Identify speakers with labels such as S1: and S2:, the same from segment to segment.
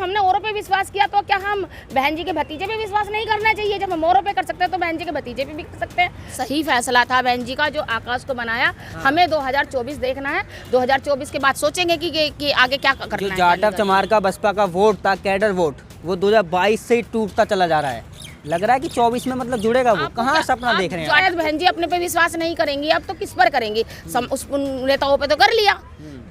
S1: हमने औरों पे विश्वास किया तो क्या हम बहन जी के भतीजे पे विश्वास नहीं करना चाहिए? जब हम औरों पे कर सकते हैं तो बहन जी के भतीजे पे भी कर सकते हैं। सही फैसला था बहन जी का जो आकाश को बनाया। हमें 2024 देखना है, 2024 के बाद सोचेंगे कि आगे क्या करना है।
S2: जो जाटव चमार का बसपा का वोट था, कैडर वोट, वो 2022 से ही टूटता चला जा रहा है। लग रहा है कि 24 में मतलब जुड़ेगा वो। कहाँ सपना देख रहे हैं?
S1: शायद बहन जी अपने पे विश्वास नहीं करेंगी, अब तो किस पर करेंगी? उस नेताओं पे तो कर लिया,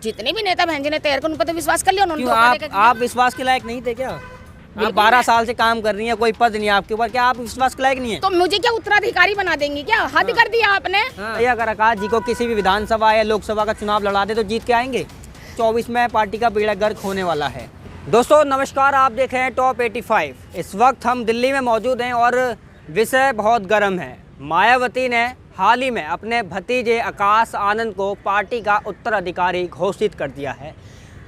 S1: जितने भी नेता बहन जी ने तैयार कर उन पर तो विश्वास कर लिया उन्होंने।
S2: आप विश्वास के लायक नहीं थे क्या? आप 12 साल से काम कर रही हैं, कोई पद नहीं आपके ऊपर, क्या आप विश्वास के लायक नहीं है?
S1: तो मुझे क्या उत्तराधिकारी बना देंगी क्या? हद कर दिया आपने।
S2: अगर आकाश जी को किसी भी विधानसभा या लोकसभा का चुनाव लड़ा दे तो जीत के आएंगे? 24 में पार्टी का बेड़ा गर्क होने वाला है। दोस्तों नमस्कार, आप देख रहे हैं टॉप 85। इस वक्त हम दिल्ली में मौजूद हैं और विषय बहुत गर्म है। मायावती ने हाल ही में अपने भतीजे आकाश आनंद को पार्टी का उत्तराधिकारी घोषित कर दिया है,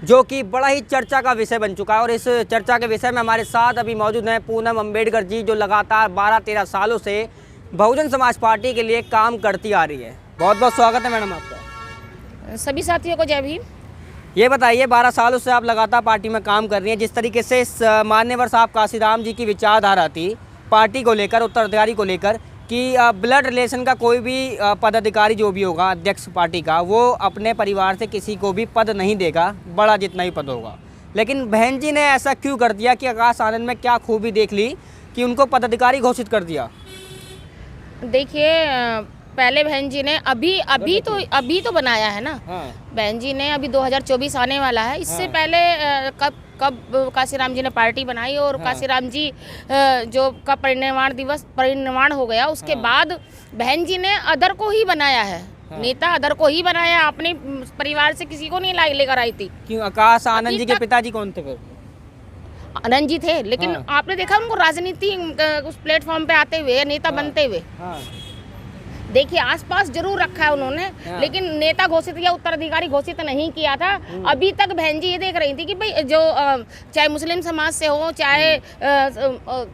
S2: जो कि बड़ा ही चर्चा का विषय बन चुका है। और इस चर्चा के विषय में हमारे साथ अभी मौजूद हैं पूनम अम्बेडकर जी, जो लगातार 12-13 सालों से बहुजन समाज पार्टी के लिए काम करती आ रही है। बहुत बहुत स्वागत है मैडम आपका।
S1: सभी साथियों को जय भीम।
S2: ये बताइए, 12 सालों से आप लगातार पार्टी में काम कर रही हैं, जिस तरीके से मान्यवर साहब काशीराम जी की विचारधारा थी पार्टी को लेकर, उत्तराधिकारी को लेकर, कि ब्लड रिलेशन का कोई भी पदाधिकारी जो भी होगा, अध्यक्ष पार्टी का, वो अपने परिवार से किसी को भी पद नहीं देगा, बड़ा जितना ही पद होगा। लेकिन बहन जी ने ऐसा क्यों कर दिया कि आकाश आनंद में क्या खूबी देख ली कि उनको पदाधिकारी घोषित कर दिया?
S1: देखिए, पहले बहन जी ने अभी तो बनाया है ना। बहन जी ने अभी 2024 आने वाला है, इससे पहले कब काशीराम जी ने पार्टी बनाई और काशीराम जी जो का परिनिर्वाण हो गया, उसके बाद बहन जी ने अदर को ही बनाया है। नेता अदर को ही बनाया, अपने परिवार से किसी को नहीं लेकर आई थी।
S2: क्यों? आकाश आनंद जी के पिताजी कौन थे फिर?
S1: आनंद जी थे, लेकिन आपने देखा उनको राजनीति उस प्लेटफॉर्म पे आते हुए, नेता बनते हुए? देखिए, आसपास जरूर रखा है उन्होंने, लेकिन नेता घोषित या उत्तराधिकारी घोषित नहीं किया था। अभी तक बहन जी ये देख रही थी कि भाई जो चाहे मुस्लिम समाज से हो, चाहे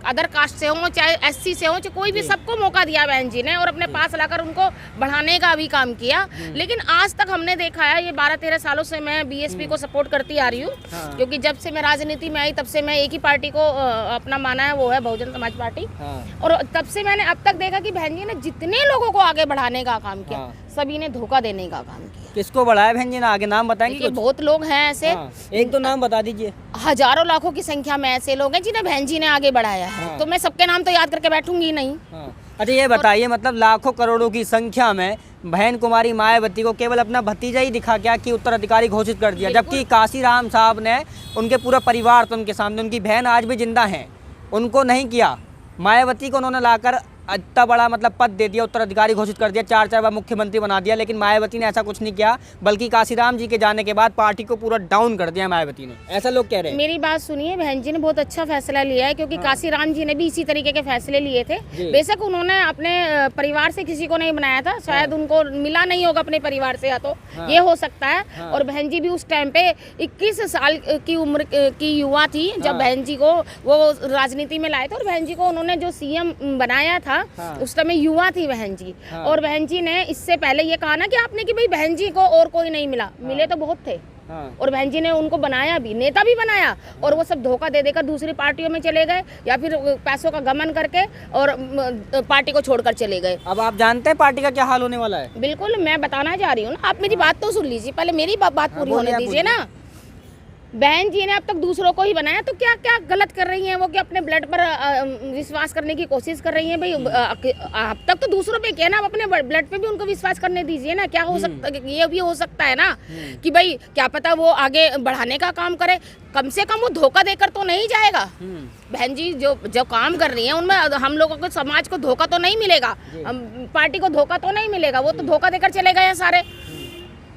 S1: अदर कास्ट से हो, चाहे एससी से हो, चाहे कोई भी, सबको मौका दिया बहन जी ने और अपने पास लाकर उनको बढ़ाने का भी काम किया। लेकिन आज तक हमने देखा है, ये 12-13 सालों से मैं बीएसपी को सपोर्ट करती आ रही हूँ, क्योंकि जब से मैं राजनीति में आई तब से मैं एक ही पार्टी को अपना माना है, वो है बहुजन समाज पार्टी। और तब से मैंने अब तक देखा कि बहन जी ने जितने लोगों को आगे बढ़ाने का काम किया, सभी ने धोखा देने का काम किया।
S2: किसको बढ़ाया बहन जी ने? आगे नाम बताएंगे?
S1: बहुत लोग हैं ऐसे।
S2: एक दो नाम बता दीजिए।
S1: हजारों लाखों की संख्या में ऐसे लोग हैं जिन्हें बहन जी ने आगे बढ़ाया है। तो मैं सबके नाम तो याद करके बैठूंगी नहीं।
S2: अच्छा, ये बताइए, मतलब लाखों करोड़ों की संख्या में बहन कुमारी मायावती को केवल अपना भतीजा ही दिखा क्या कि उत्तराधिकारी घोषित कर दिया, जबकि काशीराम साहब ने, उनके पूरा परिवार तो उनके सामने, उनकी बहन आज भी जिंदा है, उनको नहीं किया। मायावती को उन्होंने लाकर इतना बड़ा मतलब पद दे दिया, उत्तराधिकारी घोषित कर दिया, 4 बार मुख्यमंत्री बना दिया, लेकिन मायावती ने ऐसा कुछ नहीं किया, बल्कि काशीराम जी के जाने के बाद पार्टी को पूरा डाउन कर दिया मायावती ने, ऐसा लोग कह रहे हैं।
S1: मेरी बात सुनिए, बहन जी ने बहुत अच्छा फैसला लिया है, क्योंकि काशीराम जी ने भी इसी तरीके के फैसले लिए थे। बेशक उन्होंने अपने परिवार से किसी को नहीं बनाया था, शायद उनको मिला नहीं होगा अपने परिवार से, या तो ये हो सकता है। और बहन जी भी उस टाइम पे 21 साल की उम्र की युवा थी जब बहन जी को वो राजनीति में लाए थे, और बहन जी को उन्होंने जो सीएम बनाया था उस समय युवा थी बहन जी। और बहन जी ने इससे पहले ये कहा ना कि आपने कि भाई बहन जी को और कोई नहीं मिला, मिले तो बहुत थे। और बहन जी ने उनको बनाया भी, नेता भी बनाया, और वो सब धोखा दे देकर दूसरी पार्टियों में चले गए, या फिर पैसों का गमन करके और पार्टी को छोड़कर चले गए।
S2: अब आप जानते हैं पार्टी का क्या हाल होने वाला है?
S1: बिल्कुल, मैं बताना चाह रही हूँ ना, आप मेरी बात तो सुन लीजिए, पहले मेरी बात पूरी होने दीजिए ना। बहन जी ने अब तक दूसरों को ही बनाया, तो क्या क्या गलत कर रही हैं वो कि अपने ब्लड पर विश्वास करने की कोशिश कर रही हैं? भाई अब तक तो दूसरों पे किया ना, अब अपने ब्लड पे भी उनको विश्वास करने दीजिए ना। क्या हो सकता है, ये भी हो सकता है ना कि भाई क्या पता वो आगे बढ़ाने का काम करे, कम से कम वो धोखा देकर तो नहीं जाएगा। बहन जी जो काम कर रही हैं उनमें हम लोगों को, समाज को धोखा तो नहीं मिलेगा, पार्टी को धोखा तो नहीं मिलेगा, वो तो धोखा देकर चले गए हैं सारे।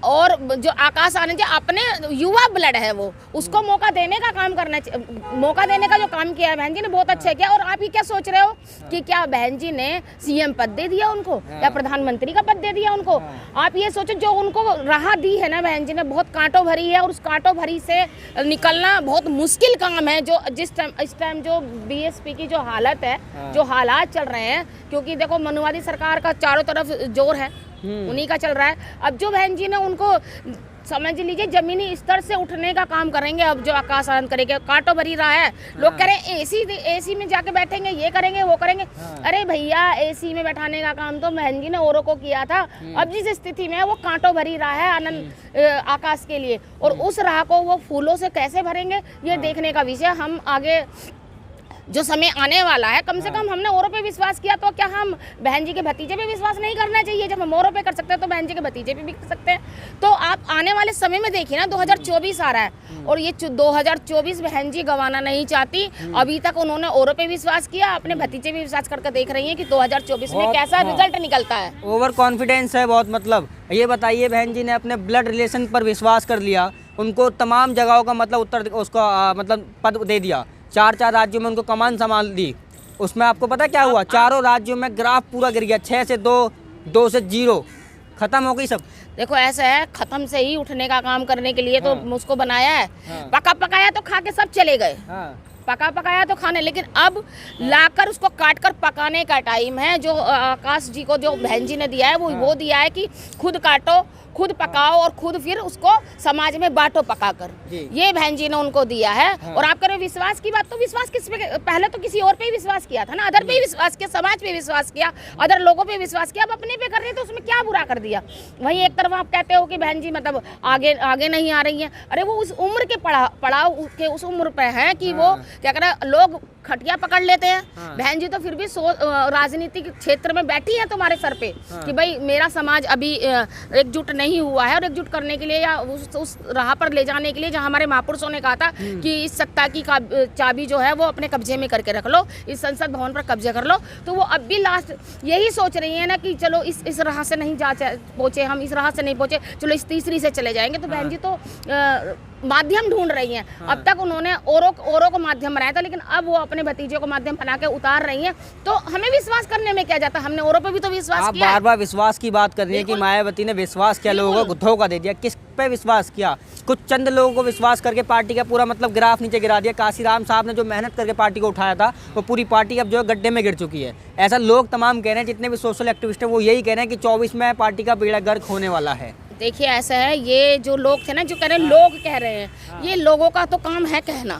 S1: और जो आकाश आनंद जी अपने युवा ब्लड है, वो उसको मौका देने का काम करना चाहिए, मौका देने का जो काम किया है बहन जी ने बहुत अच्छा किया। और आप ही क्या सोच रहे हो कि क्या बहन जी ने सीएम पद दे दिया उनको, या प्रधानमंत्री का पद दे दिया उनको? आप ये सोचो, जो उनको राह दी है ना बहन जी ने, बहुत कांटों भरी है, और उस कांटों भरी से निकलना बहुत मुश्किल काम है। जो इस टाइम जो बीएसपी की जो हालत है, जो हालात चल रहे हैं, क्योंकि देखो मनुवादी सरकार का चारों तरफ जोर है, उन्हीं का चल रहा है। अब जो बहन जी ने उनको समझ लीजिए जमीनी स्तर से उठने का काम करेंगे। अब जो आकाश आनंद करेंगे, कांटो भरी रहा है, लोग कह रहे हैं एसी में जाके बैठेंगे, ये करेंगे वो करेंगे। अरे भैया, एसी में बैठाने का काम तो बहन जी ने औरों को किया था। अब जिस स्थिति में है वो कांटो भरी रहा है आनंद आकाश के लिए, और उस राह को वो फूलों से कैसे भरेंगे, ये देखने का विषय। हम आगे जो समय आने वाला है, कम से कम हमने औरों पे विश्वास किया, तो क्या हम बहन जी के भतीजे पे विश्वास नहीं करना चाहिए? जब हम औरों पे कर सकते हैं तो बहन जी के भतीजे पे भी कर सकते हैं। तो आप आने वाले समय में देखिए ना, 2024 आ रहा है और ये 2024 बहन जी गंवाना नहीं चाहती। अभी तक उन्होंने औरों पे विश्वास किया, अपने भतीजे पे विश्वास करके देख रही है कि 2024 में कैसा रिजल्ट निकलता है।
S2: ओवर कॉन्फिडेंस है बहुत। मतलब ये बताइए, बहन जी ने अपने ब्लड रिलेशन पर विश्वास कर लिया, उनको तमाम जगहों का मतलब उत्तर उसको मतलब पद दे दिया, 4 राज्यों में उनको कमान संभाल दी। उसमें आपको पता क्या हुआ? चारों राज्यों में ग्राफ पूरा गिर गया, 6 से 2, 2 से 0, खत्म हो गई सब।
S1: देखो ऐसा है, खत्म से ही उठने का काम करने के लिए तो उसको बनाया है। पका पकाया तो खा के सब चले गए, पका पकाया तो खाने, लेकिन अब लाकर उसको काट कर पकाने का टाइम है। जो आकाश जी को जो बहन जी ने दिया है वो दिया है कि खुद काटो, खुद पकाओ और खुद फिर उसको समाज में बांटो पकाकर। ये बहन जी ने उनको दिया है। और आप करें विश्वास की बात, तो विश्वास किस पे? पहले तो किसी और पे ही विश्वास किया था ना, अदर पे ही विश्वास किया, समाज पे विश्वास किया, अदर लोगों पे विश्वास किया। अब अपने पे कर रहे हैं तो उसमें क्या बुरा कर दिया? वहीं एक तरफ आप कहते हो कि बहन जी मतलब आगे नहीं आ रही हैं। अरे वो उस उम्र के पड़ाव के उस उम्र पे है कि वो क्या करे, लोग खटिया पकड़ लेते हैं। बहन जी तो फिर भी राजनीतिक क्षेत्र में बैठी है तुम्हारे सर पे कि भाई मेरा समाज अभी एकजुट नहीं हुआ है, और एकजुट करने के लिए या उस राह पर ले जाने के लिए जहाँ हमारे महापुरुषों ने कहा था कि इस सत्ता की चाबी जो है वो अपने कब्जे में करके रख लो, इस संसद भवन पर कब्जे कर लो। तो वो अब भी लास्ट यही सोच रही है ना कि चलो इस राह से नहीं पहुंचे, हम इस राह से नहीं पहुंचे, चलो इस तीसरी से चले जाएंगे। तो बहन जी तो माध्यम ढूंढ रही हैं। अब तक उन्होंने औरों को माध्यम बनाया था, लेकिन अब वो अपने भतीजे को माध्यम बना के उतार रही हैं। तो हमें विश्वास करने में क्या जाता, हमने औरों पे भी तो विश्वास किया।
S2: आप बार बार विश्वास की बात कर रही है कि मायावती ने विश्वास किया, लोगों को धोखा दे दिया। किस पे विश्वास किया? कुछ चंद लोगों को विश्वास करके पार्टी का पूरा मतलब ग्राफ नीचे गिरा दिया। काशीराम साहब ने जो मेहनत करके पार्टी को उठाया था, वो पूरी पार्टी अब जो है गड्ढे में गिर चुकी है। ऐसा लोग तमाम कह रहे हैं, जितने भी सोशल एक्टिविस्ट है वो यही कह रहे हैं कि 24 में पार्टी का बेड़ा गर्क होने वाला है।
S1: देखिए ऐसा है, ये जो लोग थे ना जो कह रहे हैं, लोग कह रहे हैं, ये लोगों का तो काम है कहना।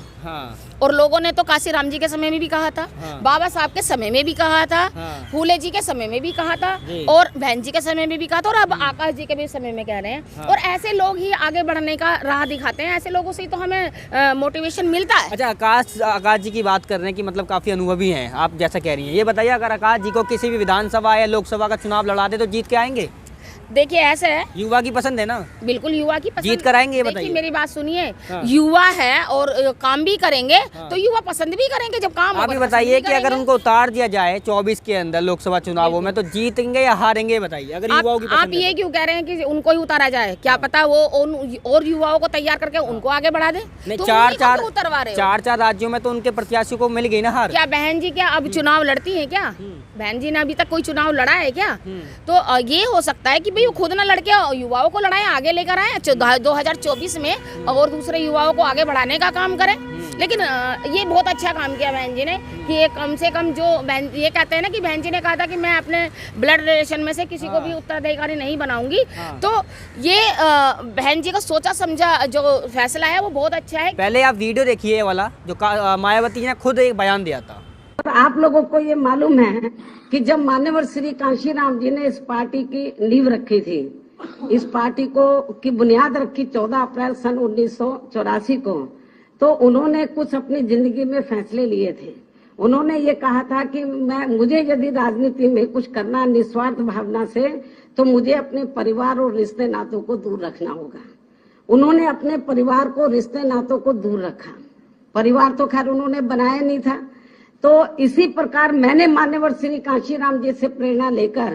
S1: और लोगों ने तो काशीराम जी के समय में भी कहा था, बाबा साहब के समय में भी कहा था, फूले जी के समय में भी कहा था, और बहन जी के समय में भी कहा था, और अब आकाश जी के भी समय में कह रहे हैं। और ऐसे लोग ही आगे बढ़ने का राह दिखाते हैं, ऐसे लोगों से ही तो हमें मोटिवेशन मिलता है।
S2: अच्छा, आकाश जी की बात कर रहे हैं कि मतलब काफी अनुभवी हैं आप, जैसा कह रही हैं। ये बताइए, अगर आकाश जी को किसी भी विधानसभा या लोकसभा का चुनाव लड़ा दे तो जीत के आएंगे?
S1: देखिए ऐसे है,
S2: युवा की पसंद है ना,
S1: बिल्कुल युवा की पसंद,
S2: जीत कराएंगे। ये बताइए,
S1: मेरी बात सुनिए, युवा है और काम भी करेंगे तो युवा पसंद भी करेंगे जब काम।
S2: आप ये बताइए कि अगर उनको उतार दिया जाए 24 के अंदर लोकसभा चुनावों में, तो जीतेंगे या हारेंगे? बताइए, अगर युवाओं की
S1: आप ये क्यों कह रहे हैं कि उनको ही उतारा जाए? क्या पता वो और युवाओं को तैयार करके उनको आगे बढ़ा दे।
S2: तो 4 राज्यों में तो उनके प्रत्याशियों को मिल गई ना हार।
S1: क्या बहन जी क्या अब चुनाव लड़ती है क्या? बहन जी ने अभी तक कोई चुनाव लड़ा है क्या? तो ये हो सकता है कि भाई वो खुद ना लड़के युवाओं को लड़ाए, आगे लेकर आए 2024 में, और दूसरे युवाओं को आगे बढ़ाने का काम करें। लेकिन ये बहुत अच्छा काम किया बहन जी ने कि ये कम से कम जो बहन ये कहते हैं ना कि बहन जी ने कहा था कि मैं अपने ब्लड रिलेशन में से किसी को भी उत्तराधिकारी नहीं बनाऊंगी। तो ये बहन जी का सोचा समझा जो फैसला है वो बहुत अच्छा है।
S2: पहले आप वीडियो देखिए वाला, जो मायावती जी ने खुद एक बयान दिया था।
S3: आप लोगों को ये मालूम है कि जब मान्यवर श्री कांशीराम जी ने इस पार्टी की नींव रखी थी, इस पार्टी को की बुनियाद रखी 14 अप्रैल सन 1984 को, तो उन्होंने कुछ अपनी जिंदगी में फैसले लिए थे। उन्होंने ये कहा था कि मुझे यदि राजनीति में कुछ करना निस्वार्थ भावना से, तो मुझे अपने परिवार और रिश्ते नातों को दूर रखना होगा। उन्होंने अपने परिवार को, रिश्ते नातों को दूर रखा। परिवार तो खैर उन्होंने बनाया नहीं था। तो इसी प्रकार मैंने मान्यवर श्री कांशीराम जी से प्रेरणा लेकर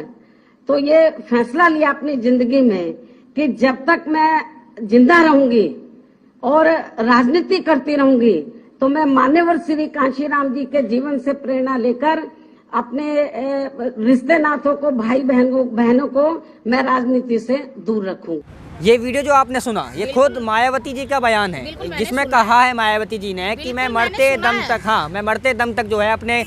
S3: तो ये फैसला लिया अपनी जिंदगी में कि जब तक मैं जिंदा रहूंगी और राजनीति करती रहूंगी, तो मैं मान्यवर श्री कांशीराम जी के जीवन से प्रेरणा लेकर अपने रिश्ते नातों को, भाई बहनों को मैं राजनीति से दूर रखूं।
S2: ये वीडियो जो आपने सुना ये खुद मायावती जी का बयान है,
S1: बिल्कुल मैंने
S2: जिसमें
S1: सुना
S2: कहा है मायावती जी ने कि मैं
S1: बिल्कुल
S2: मरते
S1: मैंने सुना
S2: दम
S1: है।
S2: तक, हाँ मैं मरते दम तक जो है अपने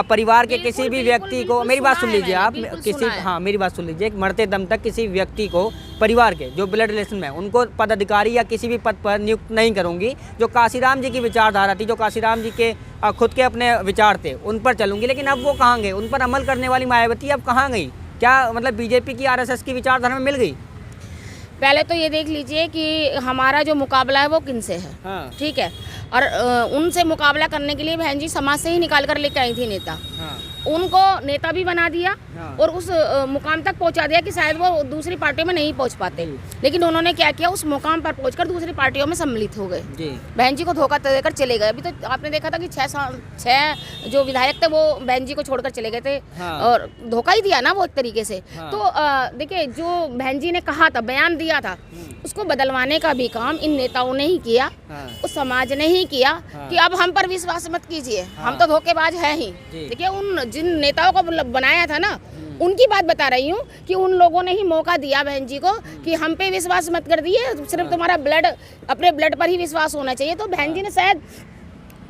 S2: परिवार के
S1: बिल्कुल,
S2: किसी भी
S1: बिल्कुल,
S2: व्यक्ति को,
S1: बिल्कुल
S2: मेरी बात
S1: सुना
S2: सुन
S1: है
S2: लीजिए
S1: मैंने,
S2: आप,
S1: बिल्कुल
S2: किसी,
S1: सुना है।
S2: हाँ मेरी बात सुन लीजिए, मरते दम तक किसी व्यक्ति को परिवार के जो ब्लड रिलेशन में उनको पदाधिकारी या किसी भी पद पर नियुक्त नहीं करूंगी। जो काशीराम जी की विचारधारा थी, जो काशीराम जी के खुद के अपने विचार थे, उन पर चलूंगी। लेकिन अब वो कहाँ गए? उन पर अमल करने वाली मायावती अब कहाँ गई? क्या मतलब बीजेपी की आरएसएस की विचारधारा में मिल गई?
S1: पहले तो ये देख लीजिए कि हमारा जो मुकाबला है वो किनसे है।
S2: हाँ।
S1: ठीक है, और उनसे मुकाबला करने के लिए बहन जी समाज से ही निकाल कर लेके आई थी नेता।
S2: हाँ।
S1: उनको नेता भी बना दिया
S2: हाँ।
S1: और उस मुकाम तक पहुंचा दिया कि शायद वो दूसरी पार्टियों में नहीं पहुंच पाते। लेकिन उन्होंने क्या किया, उस मुकाम पर पहुंचकर दूसरी पार्टियों में सम्मिलित हो गए।
S2: जी।
S1: बहन जी को धोखा देकर चले गए। अभी तो आपने देखा था कि 6 जो विधायक थे वो बहन जी को छोड़कर चले गए थे।
S2: हाँ।
S1: और धोखा ही दिया ना वो एक तरीके से।
S2: हाँ।
S1: तो देखिए, जो बहन जी ने कहा था, बयान दिया था, उसको बदलवाने का भी काम इन नेताओं ने ही किया।
S2: हाँ।
S1: उस समाज ने ही किया।
S2: हाँ।
S1: कि अब हम पर विश्वास मत कीजिए,
S2: हाँ।
S1: हम तो धोखेबाज है ही।
S2: जी।
S1: देखिए, उन जिन नेताओं को बनाया था ना, उनकी बात बता रही हूँ कि उन लोगों ने ही मौका दिया बहन जी को कि हम पे विश्वास मत कर दिए, सिर्फ तुम्हारा ब्लड, अपने ब्लड पर ही विश्वास होना चाहिए। तो बहन जी ने शायद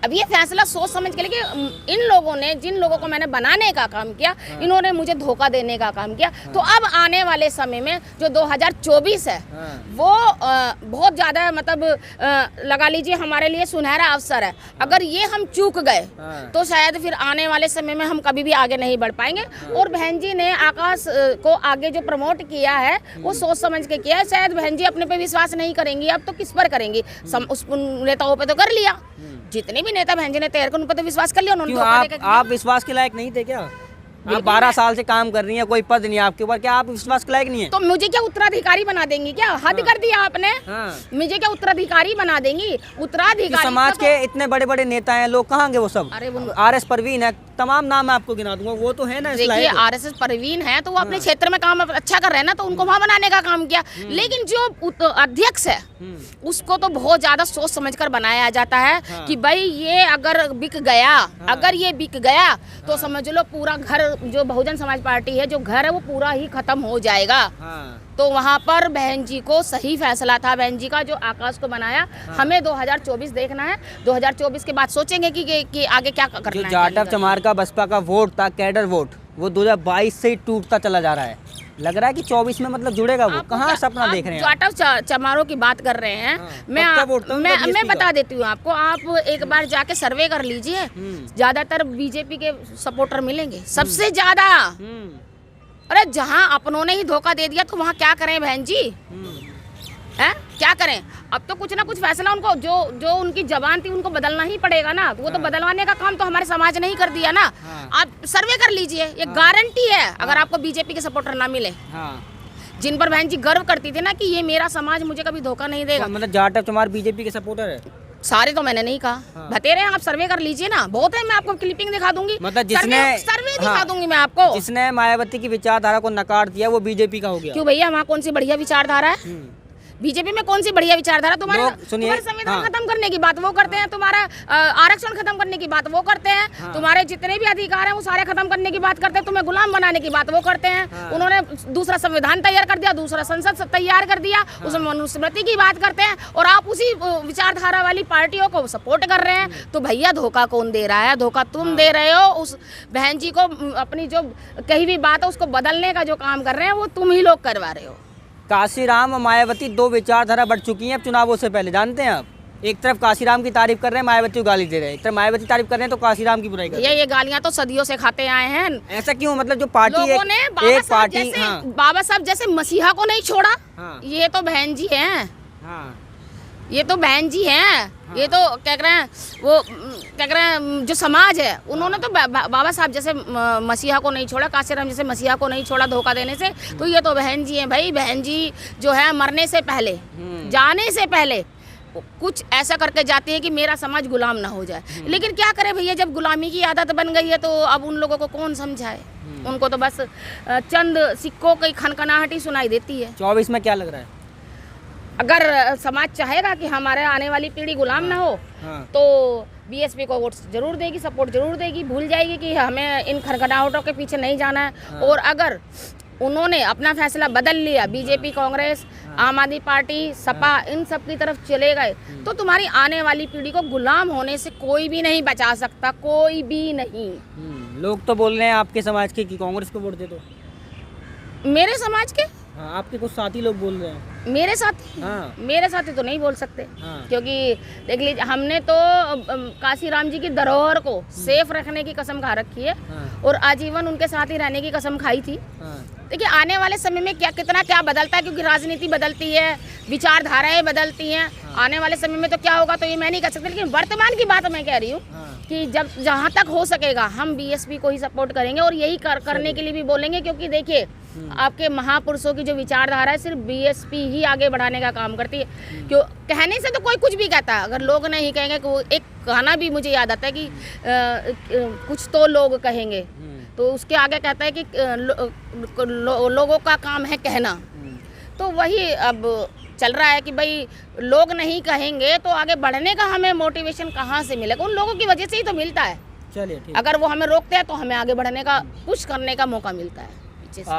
S1: अब ये फैसला सोच समझ के लिए, इन लोगों ने, जिन लोगों को मैंने बनाने का काम किया, इन्होंने मुझे धोखा देने का काम किया। तो अब आने वाले समय में जो 2024 है वो बहुत ज़्यादा मतलब लगा लीजिए हमारे लिए सुनहरा अवसर है। अगर ये हम चूक गए तो शायद फिर आने वाले समय में हम कभी भी आगे नहीं बढ़ पाएंगे। और बहन जी ने आकाश को आगे जो प्रमोट किया है वो सोच समझ के किया है। शायद बहन जी अपने पे विश्वास नहीं करेंगी, अब तो किस पर करेंगी? उस नेताओं पे तो कर लिया, जितने भी नेता बहन जी ने तैयार कर उन पर तो विश्वास कर लिया उन्होंने।
S2: क्यों आप विश्वास के लायक नहीं थे क्या? आप 12 साल से काम कर रही हैं, कोई पद नहीं है आपके ऊपर, क्या आप विश्वास के लायक नहीं है?
S1: तो मुझे क्या उत्तराधिकारी बना देंगी क्या? हद कर दिया आपने।
S2: हाँ।
S1: मुझे क्या उत्तराधिकारी बना देंगी? उत्तराधिकारी
S2: समाज
S1: का
S2: के इतने बड़े बड़े नेता हैं, लोग कहाँ गए वो सब?
S1: अरे वो-
S2: आरएस परवीन है, तमाम नाम मैं आपको गिना दूंगा, वो तो है ना इस
S1: देखिए,
S2: लायक।
S1: आरएसएस परवीन है तो वो अपने क्षेत्र में काम अच्छा कर रहे हैं ना, तो उनको वहाँ बनाने का काम किया। लेकिन जो अध्यक्ष है उसको तो बहुत ज्यादा सोच समझकर बनाया जाता है कि भाई ये अगर बिक गया, अगर ये बिक गया तो समझ लो पूरा घर, जो बहुजन समाज पार्टी है, जो घर है वो पूरा ही खत्म हो जाएगा।
S2: हाँ।
S1: तो वहाँ पर बहन जी को सही फैसला था, बहन जी का, जो आकाश को बनाया। हमें 2024 देखना है, 2024 के बाद सोचेंगे कि आगे क्या करना
S2: जो
S1: है।
S2: जाटव चमार का बसपा का वोट था, कैडर वोट, वो 2022 से ही टूटता चला जा रहा है। लग रहा है कि 24 में मतलब जुड़ेगा वो। कहाँ सपना देख रहे हैं आप?
S1: जाटव चमारों की बात कर रहे हैं।
S2: हाँ,
S1: मैं
S2: पक्का वोट था उनका
S1: मैं
S2: BSP
S1: बता
S2: का।
S1: देती हूँ आपको, आप एक बार जाके सर्वे कर लीजिए, ज्यादातर बीजेपी के सपोर्टर मिलेंगे, सबसे ज्यादा। अरे जहाँ अपनों ने ही धोखा दे दिया तो वहाँ क्या करें बहन जी? हैं? क्या करें? अब तो कुछ ना कुछ फैसला उनको, जो उनकी जबान थी उनको बदलना ही पड़ेगा ना। वो तो बदलवाने का काम तो हमारे समाज ने ही कर दिया ना। आप सर्वे कर लीजिए, ये गारंटी है अगर आपको बीजेपी के सपोर्टर ना मिले, जिन पर बहन जी गर्व करती थी ना कि ये मेरा समाज मुझे कभी धोखा नहीं देगा।
S2: मतलब जाटव चमार बीजेपी के सपोर्टर है?
S1: सारे तो मैंने नहीं कहा, बतेरे हैं, आप सर्वे कर लीजिए ना, बहुत है। मैं आपको क्लिपिंग दिखा दूंगी,
S2: मतलब जिसने
S1: सर्वे दिखा दूंगी मैं आपको।
S2: जिसने मायावती की विचारधारा को नकार दिया वो बीजेपी का हो गया।
S1: क्यों भैया, वहाँ कौन सी बढ़िया विचारधारा है? बीजेपी में कौन सी बढ़िया विचारधारा? तुम्हारे संविधान खत्म करने की बात वो करते हैं, तुम्हारा आरक्षण खत्म करने की बात वो करते हैं, तुम्हारे जितने भी अधिकार हैं वो सारे खत्म करने की बात करते हैं, तुम्हें गुलाम बनाने की बात वो करते हैं। उन्होंने दूसरा संविधान तैयार कर दिया, दूसरा संसद तैयार कर दिया, उसमें मनुस्मृति की बात करते हैं, और आप उसी विचारधारा वाली पार्टियों को सपोर्ट कर रहे हैं। तो भैया धोखा कौन दे रहा है? धोखा तुम दे रहे हो। उस बहन जी को अपनी जो कही हुई बात है उसको बदलने का जो काम कर रहे हैं वो तुम ही लोग करवा रहे हो।
S2: काशीराम और मायावती दो विचारधारा बढ़ चुकी हैं अब चुनावों से पहले, जानते हैं आप? एक तरफ काशीराम की तारीफ कर रहे हैं, मायावती को गाली दे रहे हैं। एक तरफ मायावती तारीफ कर रहे हैं तो काशीराम की बुराई कर रहे हैं।
S1: ये गालियां तो सदियों से खाते आए हैं।
S2: ऐसा क्यों? मतलब जो पार्टी
S1: लोगों ने
S2: एक पार्टी, हाँ,
S1: बाबा साहब जैसे मसीहा को नहीं छोड़ा,
S2: हाँ,
S1: ये तो बहन जी हैं।
S2: हाँ,
S1: ये तो बहन जी हैं। ये तो क्या कह रहे हैं, वो क्या कह रहे हैं, जो समाज है उन्होंने तो बाबा साहब जैसे मसीहा को नहीं छोड़ा, काशीराम जैसे मसीहा को नहीं छोड़ा धोखा देने से। तो ये तो बहन जी हैं भाई। बहन जी जो है मरने से पहले, जाने से पहले कुछ ऐसा करके जाती है कि मेरा समाज गुलाम ना हो जाए। लेकिन क्या करे भैया, जब गुलामी की आदत बन गई है तो अब उन लोगों को कौन समझाए? उनको तो बस चंद सिक्कों की खनखनाहट ही सुनाई देती है।
S2: 24 में क्या लग रहा है?
S1: अगर समाज चाहेगा कि हमारे आने वाली पीढ़ी गुलाम ना हो, तो बीएसपी को वोट जरूर देगी, सपोर्ट जरूर देगी, भूल जाएगी कि हमें इन खरखड़ाहटों के पीछे नहीं जाना है। और अगर उन्होंने अपना फैसला बदल लिया, बीजेपी, कांग्रेस, आम आदमी पार्टी, सपा, इन सब की तरफ चले गए, तो तुम्हारी आने वाली पीढ़ी को गुलाम होने से कोई भी नहीं बचा सकता, कोई भी नहीं।
S2: लोग तो बोल रहे हैं आपके समाज के कि कांग्रेस को वोट दे दो।
S1: मेरे समाज के,
S2: हाँ, आपके कुछ साथी लोग बोल रहे हैं।
S1: मेरे साथी,
S2: हाँ।
S1: मेरे साथी तो नहीं बोल सकते,
S2: हाँ।
S1: क्योंकि देख लीजिए, हमने तो काशीराम जी की धरोहर को सेफ रखने की कसम खा रखी है,
S2: हाँ।
S1: और आजीवन उनके साथ ही रहने की कसम खाई थी।
S2: हाँ।
S1: देखिए, आने वाले समय में क्या बदलता है, क्योंकि राजनीति बदलती है, विचारधाराएं बदलती हैं। आने वाले समय में तो क्या होगा तो ये मैं नहीं कह सकती, लेकिन वर्तमान की बात मैं कह रही हूँ कि जब जहाँ तक हो सकेगा हम बीएसपी को ही सपोर्ट करेंगे, और यही करने के लिए भी बोलेंगे, क्योंकि देखिए आपके महापुरुषों की जो विचारधारा है सिर्फ बीएसपी ही आगे बढ़ाने का काम करती है। क्यों कहने से तो कोई कुछ भी कहता है, अगर लोग नहीं कहेंगे। एक गाना भी मुझे याद आता है कि कुछ तो लोग कहेंगे, तो उसके आगे कहता है कि लोगों का काम है कहना। तो वही अब चल रहा है कि भाई लोग नहीं कहेंगे तो आगे बढ़ने का हमें मोटिवेशन कहाँ से मिलेगा? उन लोगों की वजह से ही तो मिलता है।
S2: चलिए ठीक।
S1: अगर वो हमें रोकते हैं तो हमें आगे बढ़ने का, पुश करने का मौका मिलता है पीछे से।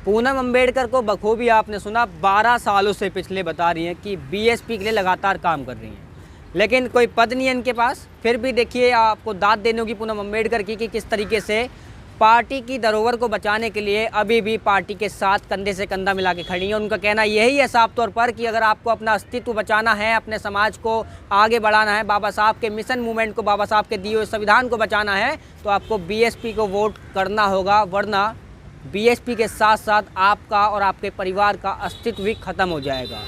S2: पूनम अम्बेडकर को बखूबी आपने सुना, 12 सालों से पिछले बता रही हैं कि बीएसपी के लिए लगातार काम कर रही हैं, लेकिन कोई पद नहीं है इनके पास। फिर भी देखिए, आपको दाद देने होगी पूनम अम्बेडकर की कि किस तरीके से पार्टी की धरोहर को बचाने के लिए अभी भी पार्टी के साथ कंधे से कंधा मिला के खड़ी हैं। उनका कहना यही है साफ तौर पर कि अगर आपको अपना अस्तित्व बचाना है, अपने समाज को आगे बढ़ाना है, बाबा साहब के मिशन मूवमेंट को, बाबा साहब के दिए हुए संविधान को बचाना है, तो आपको बीएसपी को वोट करना होगा, वरना बीएसपी के साथ साथ आपका और आपके परिवार का अस्तित्व भी खत्म हो जाएगा।